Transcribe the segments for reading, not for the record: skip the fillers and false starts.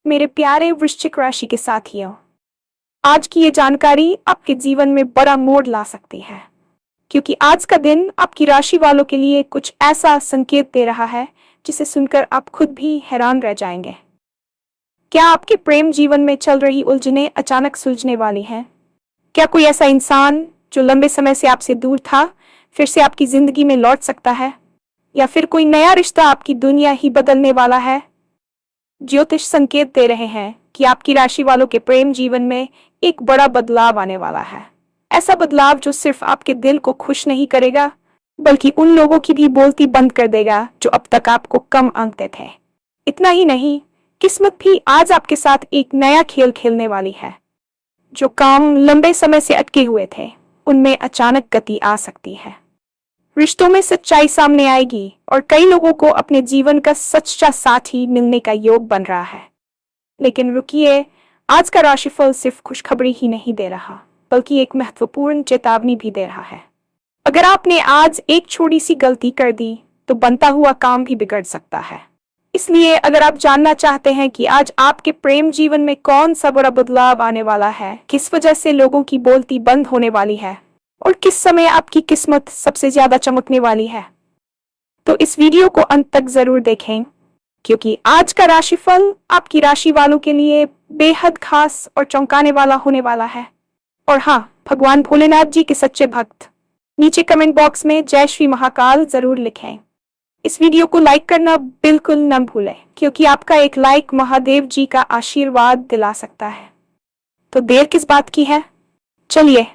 मेरे प्यारे वृश्चिक राशि के साथियों, आज की ये जानकारी आपके जीवन में बड़ा मोड़ ला सकती है, क्योंकि आज का दिन आपकी राशि वालों के लिए कुछ ऐसा संकेत दे रहा है जिसे सुनकर आप खुद भी हैरान रह जाएंगे। क्या आपके प्रेम जीवन में चल रही उलझनें अचानक सुलझने वाली हैं? क्या कोई ऐसा इंसान जो लंबे समय से आपसे दूर था फिर से आपकी जिंदगी में लौट सकता है, या फिर कोई नया रिश्ता आपकी दुनिया ही बदलने वाला है? ज्योतिष संकेत दे रहे हैं कि आपकी राशि वालों के प्रेम जीवन में एक बड़ा बदलाव आने वाला है। ऐसा बदलाव जो सिर्फ आपके दिल को खुश नहीं करेगा, बल्कि उन लोगों की भी बोलती बंद कर देगा जो अब तक आपको कम आंकते थे। इतना ही नहीं, किस्मत भी आज आपके साथ एक नया खेल खेलने वाली है। जो काम लंबे समय से अटके हुए थे, उनमें अचानक गति आ सकती है। रिश्तों में सच्चाई सामने आएगी और कई लोगों को अपने जीवन का सच्चा साथी मिलने का योग बन रहा है। लेकिन रुकिए, आज का राशिफल सिर्फ खुशखबरी ही नहीं दे रहा, बल्कि एक महत्वपूर्ण चेतावनी भी दे रहा है। अगर आपने आज एक छोटी सी गलती कर दी, तो बनता हुआ काम भी बिगड़ सकता है। इसलिए अगर आप जानना चाहते हैं कि आज आपके प्रेम जीवन में कौन सा बड़ा बदलाव आने वाला है, किस वजह से लोगों की बोलती बंद होने वाली है और किस समय आपकी किस्मत सबसे ज्यादा चमकने वाली है, तो इस वीडियो को अंत तक जरूर देखें, क्योंकि आज का राशिफल आपकी राशि वालों के लिए बेहद खास और चौंकाने वाला होने वाला है। और हाँ, भगवान भोलेनाथ जी के सच्चे भक्त नीचे कमेंट बॉक्स में जय श्री महाकाल जरूर लिखें। इस वीडियो को लाइक करना बिल्कुल न भूलें, क्योंकि आपका एक लाइक महादेव जी का आशीर्वाद दिला सकता है। तो देर किस बात की है, चलिए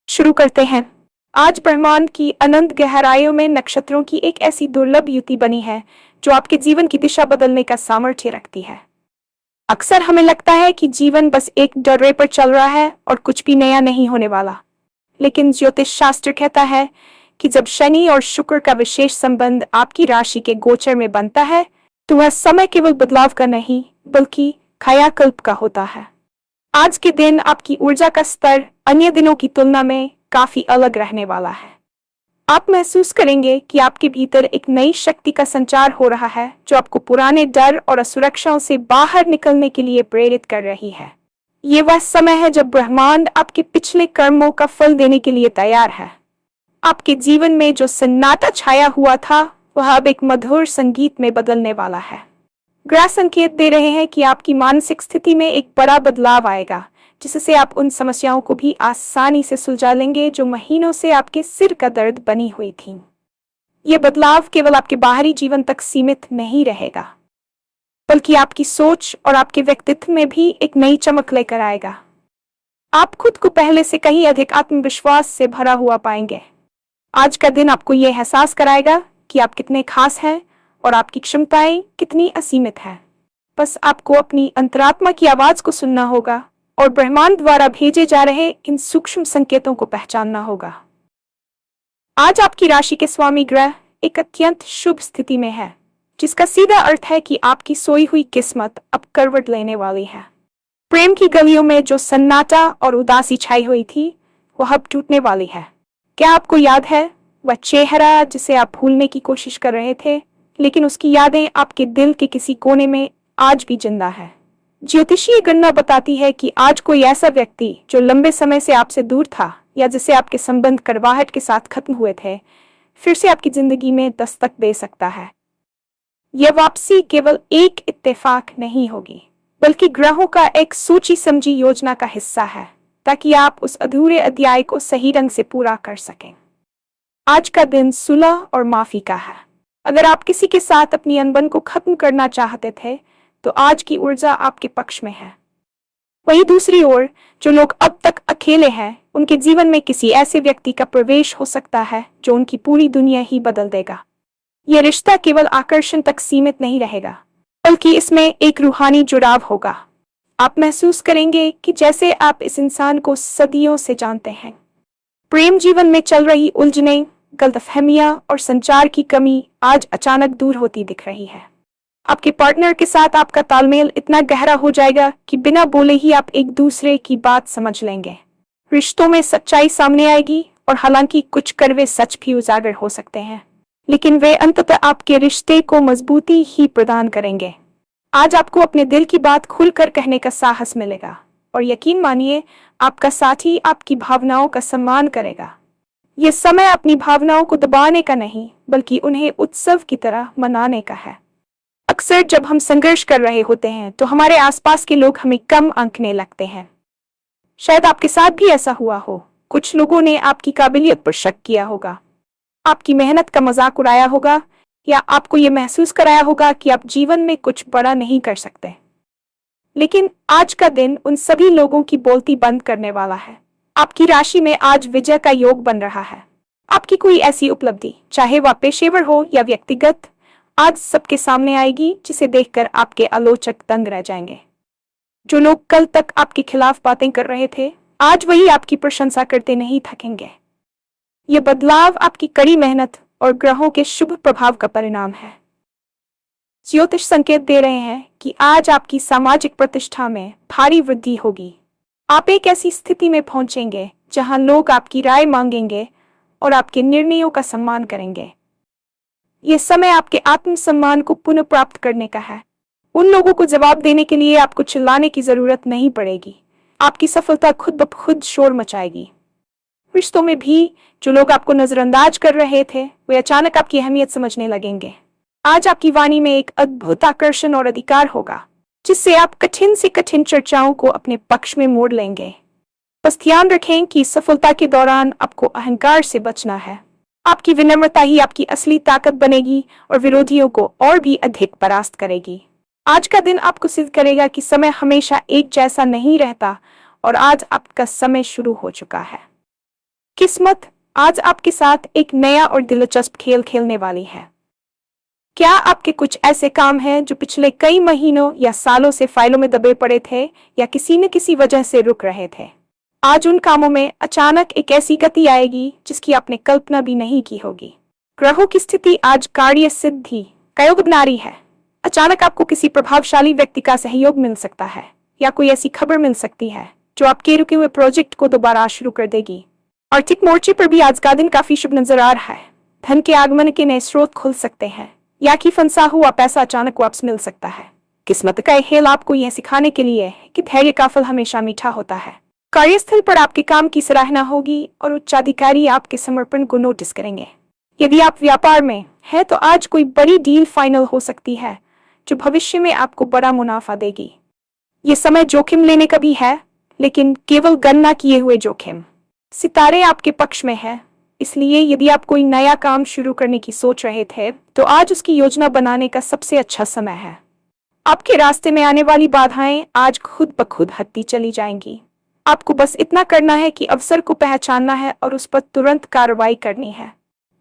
शुरू करते हैं। आज ब्रह्मांड की अनंत गहराइयों में नक्षत्रों की एक ऐसी दुर्लभ युति बनी है जो आपके जीवन की दिशा बदलने का सामर्थ्य रखती है। अक्सर हमें लगता है कि जीवन बस एक डर्रे पर चल रहा है और कुछ भी नया नहीं होने वाला, लेकिन ज्योतिष शास्त्र कहता है कि जब शनि और शुक्र का विशेष संबंध आपकी राशि के गोचर में बनता है, तो वह समय केवल बदलाव का नहीं, बल्कि कायाकल्प का होता है। आज के दिन आपकी ऊर्जा का स्तर अन्य दिनों की तुलना में काफी अलग रहने वाला है। आप महसूस करेंगे कि आपके भीतर एक नई शक्ति का संचार हो रहा है, जो आपको पुराने डर और असुरक्षाओं से बाहर निकलने के लिए प्रेरित कर रही है। ये वह समय है जब ब्रह्मांड आपके पिछले कर्मों का फल देने के लिए तैयार है। आपके जीवन में जो सन्नाटा छाया हुआ था, वह अब एक मधुर संगीत में बदलने वाला है। ग्रह संकेत दे रहे हैं कि आपकी मानसिक स्थिति में एक बड़ा बदलाव आएगा, जिससे आप उन समस्याओं को भी आसानी से सुलझा लेंगे जो महीनों से आपके सिर का दर्द बनी हुई थीं। यह बदलाव केवल आपके बाहरी जीवन तक सीमित नहीं रहेगा, बल्कि आपकी सोच और आपके व्यक्तित्व में भी एक नई चमक लेकर आएगा। आप खुद को पहले से कहीं अधिक आत्मविश्वास से भरा हुआ पाएंगे। आज का दिन आपको यह एहसास कराएगा कि आप कितने खास हैं और आपकी क्षमताएं कितनी असीमित हैं। बस आपको अपनी अंतरात्मा की आवाज को सुनना होगा और ब्रह्मांड द्वारा भेजे जा रहे इन सूक्ष्म संकेतों को पहचानना होगा। आज आपकी राशि के स्वामी ग्रह एक अत्यंत शुभ स्थिति में है, जिसका सीधा अर्थ है कि आपकी सोई हुई किस्मत अब करवट लेने वाली है। प्रेम की गलियों में जो सन्नाटा और उदासी छाई हुई थी, वह अब टूटने वाली है। क्या आपको याद है वह चेहरा जिसे आप भूलने की कोशिश कर रहे थे, लेकिन उसकी यादें आपके दिल के किसी कोने में आज भी जिंदा है? ज्योतिषीय गणना बताती है कि आज कोई ऐसा व्यक्ति जो लंबे समय से आपसे दूर था, या जिसे आपके संबंध करवाहट के साथ खत्म हुए थे, फिर से आपकी जिंदगी में दस्तक दे सकता है। यह वापसी केवल एक इत्तेफाक नहीं होगी, बल्कि ग्रहों का एक सोची समझी योजना का हिस्सा है, ताकि आप उस अधूरे अध्याय को सही ढंग से पूरा कर सकें। आज का दिन सुलह और माफी का है। अगर आप किसी के साथ अपनी अनबन को खत्म करना चाहते थे, तो आज की ऊर्जा आपके पक्ष में है। वहीं दूसरी ओर जो लोग अब तक अकेले हैं, उनके जीवन में किसी ऐसे व्यक्ति का प्रवेश हो सकता है जो उनकी पूरी दुनिया ही बदल देगा। यह रिश्ता केवल आकर्षण तक सीमित नहीं रहेगा, बल्कि इसमें एक रूहानी जुड़ाव होगा। आप महसूस करेंगे कि जैसे आप इस इंसान को सदियों से जानते हैं। प्रेम जीवन में चल रही उलझनें, गलतफहमियां और संचार की कमी आज अचानक दूर होती दिख रही है। आपके पार्टनर के साथ आपका तालमेल इतना गहरा हो जाएगा कि बिना बोले ही आप एक दूसरे की बात समझ लेंगे। रिश्तों में सच्चाई सामने आएगी, और हालांकि कुछ कड़वे सच भी उजागर हो सकते हैं, लेकिन वे अंततः आपके रिश्ते को मजबूती ही प्रदान करेंगे। आज आपको अपने दिल की बात खुलकर कहने का साहस मिलेगा और यकीन मानिए आपका साथी आपकी भावनाओं का सम्मान करेगा। ये समय अपनी भावनाओं को दबाने का नहीं बल्कि उन्हें उत्सव की तरह मनाने का है। अक्सर जब हम संघर्ष कर रहे होते हैं तो हमारे आसपास के लोग हमें कम आंकने लगते हैं। शायद आपके साथ भी ऐसा हुआ हो। कुछ लोगों ने आपकी काबिलियत पर शक किया होगा, आपकी मेहनत का मजाक उड़ाया होगा या आपको ये महसूस कराया होगा कि आप जीवन में कुछ बड़ा नहीं कर सकते। लेकिन आज का दिन उन सभी लोगों की बोलती बंद करने वाला है। आपकी राशि में आज विजय का योग बन रहा है। आपकी कोई ऐसी उपलब्धि, चाहे वह पेशेवर हो या व्यक्तिगत, आज सबके सामने आएगी जिसे देखकर आपके आलोचक दंग रह जाएंगे। जो लोग कल तक आपके खिलाफ बातें कर रहे थे, आज वही आपकी प्रशंसा करते नहीं थकेंगे। ये बदलाव आपकी कड़ी मेहनत और ग्रहों के शुभ प्रभाव का परिणाम है। ज्योतिष संकेत दे रहे हैं कि आज आपकी सामाजिक प्रतिष्ठा में भारी वृद्धि होगी। आप एक ऐसी स्थिति में पहुंचेंगे जहां लोग आपकी राय मांगेंगे और आपके निर्णयों का सम्मान करेंगे। यह समय आपके आत्मसम्मान को पुनः प्राप्त करने का है। उन लोगों को जवाब देने के लिए आपको चिल्लाने की जरूरत नहीं पड़ेगी। आपकी सफलता खुद ब खुद शोर मचाएगी। रिश्तों में भी जो लोग आपको नजरअंदाज कर रहे थे, वे अचानक आपकी अहमियत समझने लगेंगे। आज आपकी वाणी में एक अद्भुत आकर्षण और अधिकार होगा, जिससे आप कठिन से कठिन चर्चाओं को अपने पक्ष में मोड़ लेंगे। बस ध्यान रखें कि सफलता के दौरान आपको अहंकार से बचना है। आपकी विनम्रता ही आपकी असली ताकत बनेगी और विरोधियों को और भी अधिक परास्त करेगी। आज का दिन आपको सिद्ध करेगा कि समय हमेशा एक जैसा नहीं रहता और आज आपका समय शुरू हो चुका है। किस्मत आज आपके साथ एक नया और दिलचस्प खेल खेलने वाली है। क्या आपके कुछ ऐसे काम हैं जो पिछले कई महीनों या सालों से फाइलों में दबे पड़े थे या किसी न किसी वजह से रुक रहे थे? आज उन कामों में अचानक एक ऐसी गति आएगी जिसकी आपने कल्पना भी नहीं की होगी। ग्रहों की स्थिति आज कार्य सिद्धि का योग बना रही है। अचानक आपको किसी प्रभावशाली व्यक्ति का सहयोग मिल सकता है या कोई ऐसी खबर मिल सकती है जो आपके रुके हुए प्रोजेक्ट को दोबारा शुरू कर देगी। आर्थिक मोर्चे पर भी आज का दिन काफी शुभ नजर आ रहा है। धन के आगमन के नए स्रोत खुल सकते हैं या कि फंसा हुआ पैसा अचानक वापस मिल सकता है। किस्मत का खेल आपको यह सिखाने के लिए कि धैर्य का फल हमेशा मीठा होता है। कार्यस्थल पर आपके काम की सराहना होगी और उच्चाधिकारी आपके समर्पण को नोटिस करेंगे। यदि आप व्यापार में हैं तो आज कोई बड़ी डील फाइनल हो सकती है जो भविष्य में आपको बड़ा मुनाफा देगी। ये समय जोखिम लेने का भी है, लेकिन केवल गणना किए हुए जोखिम। सितारे आपके पक्ष में है, इसलिए यदि आप कोई नया काम शुरू करने की सोच रहे थे तो आज उसकी योजना बनाने का सबसे अच्छा समय है। आपके रास्ते में आने वाली बाधाएं आज खुद ब खुद हटती चली जाएंगी। आपको बस इतना करना है कि अवसर को पहचानना है और उस पर तुरंत कार्रवाई करनी है।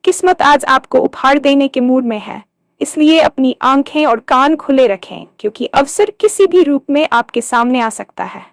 किस्मत आज आपको उपहार देने के मूड में है, इसलिए अपनी आंखें और कान खुले रखें क्योंकि अवसर किसी भी रूप में आपके सामने आ सकता है।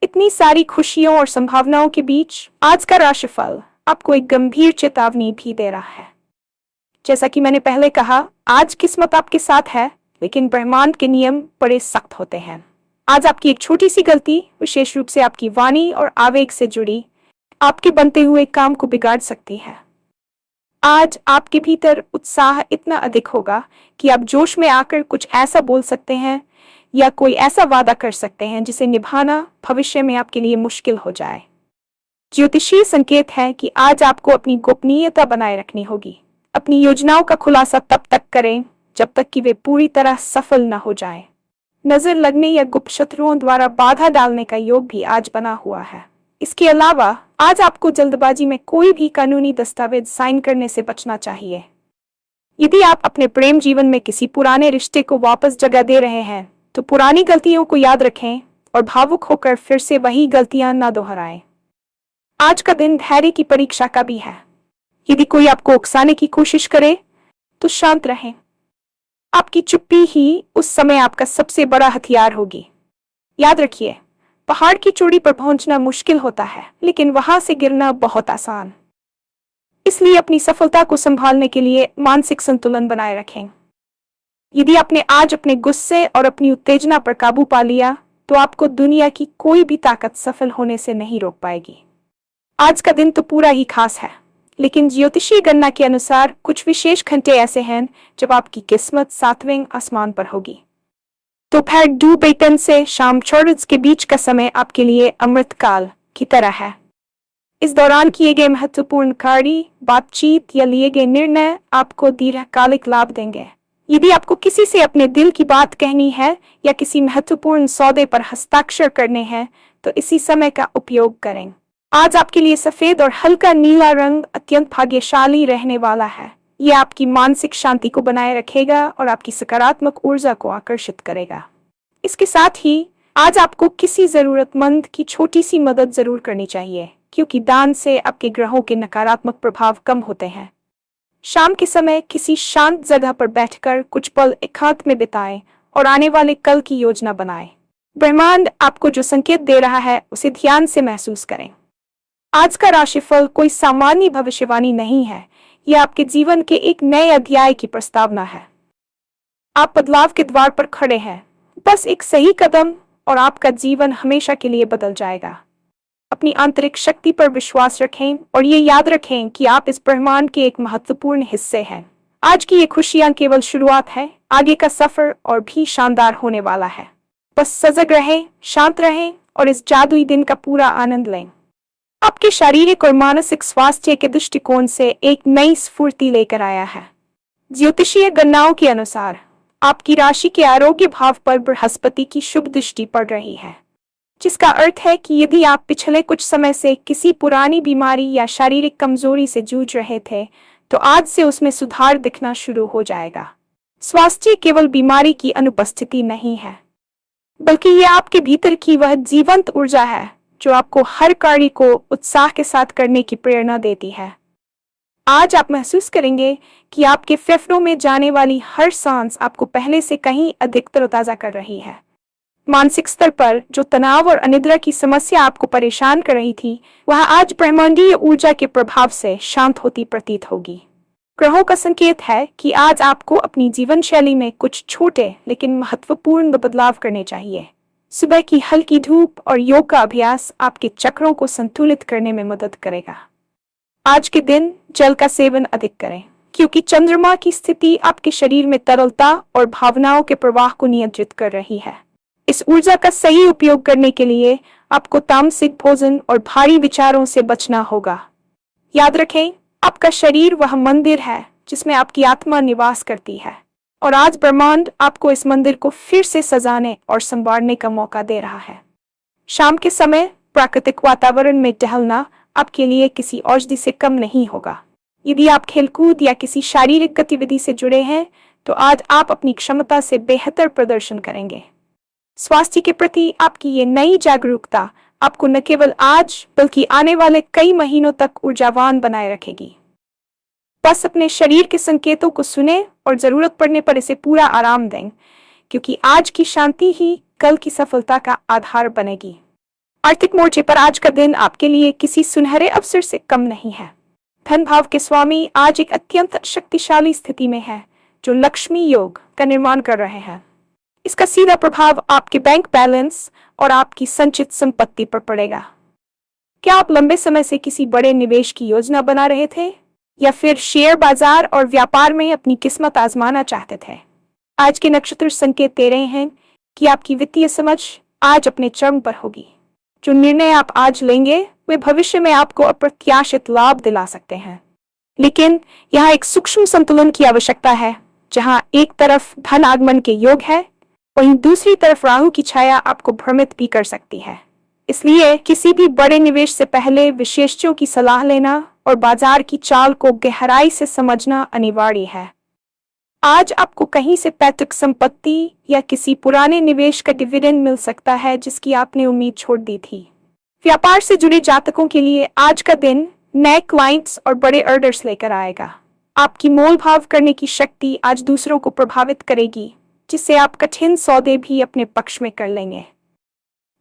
इतनी सारी खुशियों और संभावनाओं के बीच आज का राशिफल आपको एक गंभीर चेतावनी भी दे रहा है। जैसा कि मैंने पहले कहा, आज किस्मत आपके साथ है, लेकिन ब्रह्मांड के नियम बड़े सख्त होते हैं। आज आपकी एक छोटी सी गलती, विशेष रूप से आपकी वाणी और आवेग से जुड़ी, आपके बनते हुए काम को बिगाड़ सकती है। आज आपके भीतर उत्साह इतना अधिक होगा कि आप जोश में आकर कुछ ऐसा बोल सकते हैं या कोई ऐसा वादा कर सकते हैं जिसे निभाना भविष्य में आपके लिए मुश्किल हो जाए। ज्योतिषीय संकेत है कि आज आपको अपनी गोपनीयता बनाए रखनी होगी। अपनी योजनाओं का खुलासा तब तक करें जब तक कि वे पूरी तरह सफल न हो जाएं। नजर लगने या गुप्त शत्रुओं द्वारा बाधा डालने का योग भी आज बना हुआ है। इसके अलावा आज आपको जल्दबाजी में कोई भी कानूनी दस्तावेज साइन करने से बचना चाहिए। यदि आप अपने प्रेम जीवन में किसी पुराने रिश्ते को वापस जगह दे रहे हैं तो पुरानी गलतियों को याद रखें और भावुक होकर फिर से वही गलतियां न दोहराएं। आज का दिन धैर्य की परीक्षा का भी है। यदि कोई आपको उकसाने की कोशिश करे तो शांत रहें। आपकी चुप्पी ही उस समय आपका सबसे बड़ा हथियार होगी। याद रखिए, पहाड़ की चोटी पर पहुंचना मुश्किल होता है, लेकिन वहां से गिरना बहुत आसान। इसलिए अपनी सफलता को संभालने के लिए मानसिक संतुलन बनाए रखें। यदि आपने आज अपने गुस्से और अपनी उत्तेजना पर काबू पा लिया तो आपको दुनिया की कोई भी ताकत सफल होने से नहीं रोक पाएगी। आज का दिन तो पूरा ही खास है, लेकिन ज्योतिषीय गणना के अनुसार कुछ विशेष घंटे ऐसे हैं जब आपकी किस्मत 7वें आसमान पर होगी। दोपहर 2 से शाम 4 के बीच का समय आपके लिए अमृतकाल की तरह है। इस दौरान किए गए महत्वपूर्ण कार्य, बातचीत या लिए गए निर्णय आपको दीर्घकालिक लाभ देंगे। यदि आपको किसी से अपने दिल की बात कहनी है या किसी महत्वपूर्ण सौदे पर हस्ताक्षर करने हैं, तो इसी समय का उपयोग करें। आज आपके लिए सफेद और हल्का नीला रंग अत्यंत भाग्यशाली रहने वाला है। यह आपकी मानसिक शांति को बनाए रखेगा और आपकी सकारात्मक ऊर्जा को आकर्षित करेगा। इसके साथ ही आज आपको किसी जरूरतमंद की छोटी सी मदद जरूर करनी चाहिए, क्योंकि दान से आपके ग्रहों के नकारात्मक प्रभाव कम होते हैं। शाम के समय किसी शांत जगह पर बैठकर कुछ पल एकांत में बिताएं और आने वाले कल की योजना बनाएं। ब्रह्मांड आपको जो संकेत दे रहा है उसे ध्यान से महसूस करें। आज का राशिफल कोई सामान्य भविष्यवाणी नहीं है, यह आपके जीवन के एक नए अध्याय की प्रस्तावना है। आप बदलाव के द्वार पर खड़े हैं, बस एक सही कदम और आपका जीवन हमेशा के लिए बदल जाएगा। अपनी आंतरिक शक्ति पर विश्वास रखें और ये याद रखें कि आप इस ब्रह्मांड के एक महत्वपूर्ण हिस्से हैं। आज की ये खुशियां केवल शुरुआत है, आगे का सफर और भी शानदार होने वाला है। बस सजग रहें, शांत रहें और इस जादुई दिन का पूरा आनंद लें। आपके शारीरिक और मानसिक स्वास्थ्य के दृष्टिकोण से एक नई स्फूर्ति लेकर आया है। ज्योतिषीय गणनाओं के अनुसार आपकी राशि के आरोग्य भाव पर बृहस्पति की शुभ दृष्टि पड़ रही है, जिसका अर्थ है कि यदि आप पिछले कुछ समय से किसी पुरानी बीमारी या शारीरिक कमजोरी से जूझ रहे थे, तो आज से उसमें सुधार दिखना शुरू हो जाएगा। स्वास्थ्य केवल बीमारी की अनुपस्थिति नहीं है, बल्कि यह आपके भीतर की वह जीवंत ऊर्जा है जो आपको हर कार्य को उत्साह के साथ करने की प्रेरणा देती है। आज आप महसूस करेंगे कि आपके फेफड़ों में जाने वाली हर सांस आपको पहले से कहीं अधिक तरोताजा कर रही है। मानसिक स्तर पर जो तनाव और अनिद्रा की समस्या आपको परेशान कर रही थी, वह आज ब्रह्मांडीय ऊर्जा के प्रभाव से शांत होती प्रतीत होगी। ग्रहों का संकेत है कि आज आपको अपनी जीवन शैली में कुछ छोटे लेकिन महत्वपूर्ण बदलाव करने चाहिए। सुबह की हल्की धूप और योग का अभ्यास आपके चक्रों को संतुलित करने में मदद करेगा। आज के दिन जल का सेवन अधिक करें, क्योंकि चंद्रमा की स्थिति आपके शरीर में तरलता और भावनाओं के प्रवाह को नियंत्रित कर रही है। इस ऊर्जा का सही उपयोग करने के लिए आपको तामसिक भोजन और भारी विचारों से बचना होगा। याद रखें, आपका शरीर वह मंदिर है जिसमें आपकी आत्मा निवास करती है, और आज ब्रह्मांड आपको इस मंदिर को फिर से सजाने और संवारने का मौका दे रहा है। शाम के समय प्राकृतिक वातावरण में टहलना आपके लिए किसी औषधि से कम नहीं होगा। यदि आप खेलकूद या किसी शारीरिक गतिविधि से जुड़े हैं, तो आज आप अपनी क्षमता से बेहतर प्रदर्शन करेंगे। स्वास्थ्य के प्रति आपकी ये नई जागरूकता आपको न केवल आज बल्कि आने वाले कई महीनों तक ऊर्जावान बनाए रखेगी। बस अपने शरीर के संकेतों को सुने और जरूरत पड़ने पर इसे पूरा आराम दें, क्योंकि आज की शांति ही कल की सफलता का आधार बनेगी। आर्थिक मोर्चे पर आज का दिन आपके लिए किसी सुनहरे अवसर से कम नहीं है। धन भाव के स्वामी आज एक अत्यंत शक्तिशाली स्थिति में है, जो लक्ष्मी योग का निर्माण कर रहे हैं। इसका सीधा प्रभाव आपके बैंक बैलेंस और आपकी संचित संपत्ति पर पड़ेगा। क्या आप लंबे समय से किसी बड़े निवेश की योजना बना रहे थे, या फिर शेयर बाजार और व्यापार में अपनी किस्मत आजमाना चाहते थे? आज के नक्षत्र संकेत दे रहे हैं कि आपकी वित्तीय समझ आज अपने चरम पर होगी। जो निर्णय आप आज लेंगे वे भविष्य में आपको अप्रत्याशित लाभ दिला सकते हैं, लेकिन यहाँ एक सूक्ष्म संतुलन की आवश्यकता है। जहाँ एक तरफ धन आगमन के योग है, वहीं दूसरी तरफ राहु की छाया आपको भ्रमित भी कर सकती है। इसलिए किसी भी बड़े निवेश से पहले विशेषज्ञों की सलाह लेना और बाजार की चाल को गहराई से समझना अनिवार्य है। आज आपको कहीं से पैतृक संपत्ति या किसी पुराने निवेश का डिविडेंड मिल सकता है जिसकी आपने उम्मीद छोड़ दी थी। व्यापार से जुड़े जातकों के लिए आज का दिन नए क्लाइंट्स और बड़े ऑर्डर्स लेकर आएगा। आपकी मोल भाव करने की शक्ति आज दूसरों को प्रभावित करेगी, जिससे आप कठिन सौदे भी अपने पक्ष में कर लेंगे।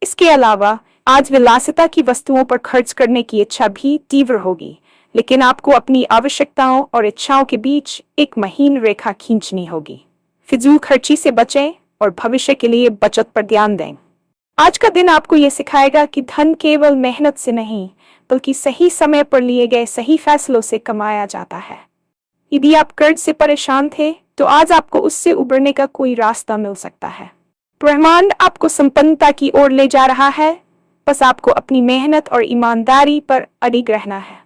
इसके अलावा आज विलासिता की वस्तुओं पर खर्च करने की इच्छा भी तीव्र होगी, लेकिन आपको अपनी आवश्यकताओं और इच्छाओं के बीच एक महीन रेखा खींचनी होगी। फिजूल खर्ची से बचें और भविष्य के लिए बचत पर ध्यान दें। आज का दिन आपको ये सिखाएगा कि धन केवल मेहनत से नहीं, बल्कि सही समय पर लिए गए सही फैसलों से कमाया जाता है। यदि आप कर्ज से परेशान थे, तो आज आपको उससे उबरने का कोई रास्ता मिल सकता है। ब्रह्मांड आपको संपन्नता की ओर ले जा रहा है, बस आपको अपनी मेहनत और ईमानदारी पर अडिग रहना है।